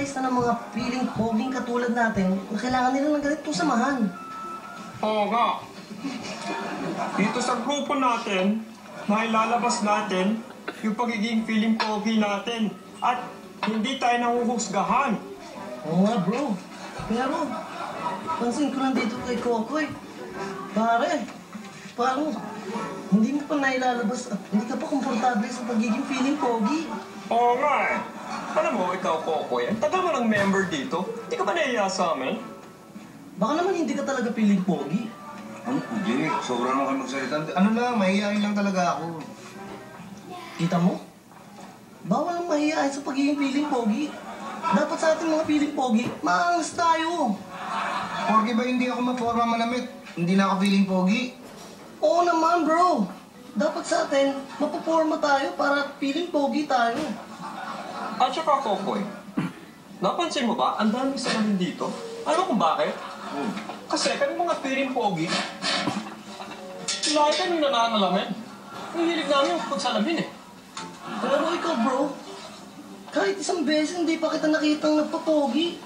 na-realize na ng mga feeling poging katulad natin na kailangan nila ng ganitong samahan. Oo nga. Dito sa grupo natin, mailalabas natin yung pagiging feeling pogi natin. At hindi tayo nanguhusgahan. Oo nga, bro. Pero, pansin ko lang dito kay Kokoy. Pare, parang hindi mo pa nailalabas at hindi ka pa komportable sa pagiging feeling pogi. Oo nga eh. Alam mo, ikaw, Kokoy, ang tagal mo ng member dito. Hindi ka ba nahiya sa amin? Baka naman hindi ka talaga feeling pogi. Hindi, sobrang ako magsalita. Ano lang, mahihayin lang talaga ako. Kita mo? Bawal ang mahihayin sa pagiging feeling pogi. Dapat sa ating mga feeling pogi, maangas tayo. Porky ba hindi ako maporma manamit? Hindi na ako feeling pogi. Oo naman, bro. Dapat sa atin, mapaporma tayo para feeling pogi tayo. At saka, Kokoy, napansin mo ba, ang daming salamin dito? Ano kung bakit? Kasi kami mga feeling pogi, lahat kami nananalamin. Ang hilig namin yung pagsalamin eh. Pero ikaw, bro, kahit isang beses hindi pa kita nakitang nagpapogi.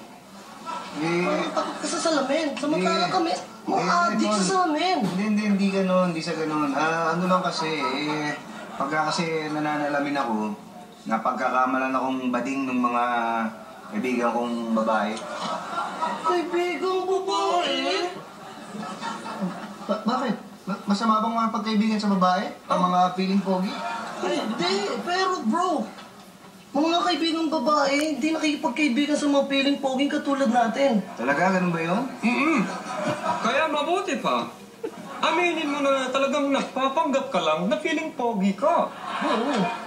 Parang takot ka sa salamin. Samantala kami, mga addict sa salamin. Hindi ganon, hindi sa ganon. Ano lang kasi, pagka kasi nananalamin ako, napagkakamalan akong bading ng mga kaibigan kong babae. Kaibigang babae? Bakit? Masama bang mga pagkaibigan sa babae? Ang mga feeling pogi? Ay, hindi. Pero bro, mga kaibigang babae, hindi nakikipagkaibigan sa mga feeling poging katulad natin. Talaga? Ganun ba yun? Kaya mabuti pa. Aminin mo na talagang nagpapanggap ka lang na feeling pogi ka. Oo.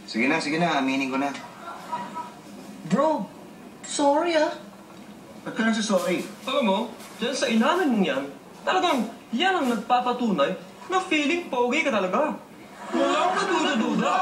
Sige na. Aminin ko na. Bro, sorry ah. Ba't ka nagsasorry? Alam mo, dyan sa inamin mong yan, talagang yan ang nagpapatunay na feeling pogi ka talaga. Walang kaduda-duda.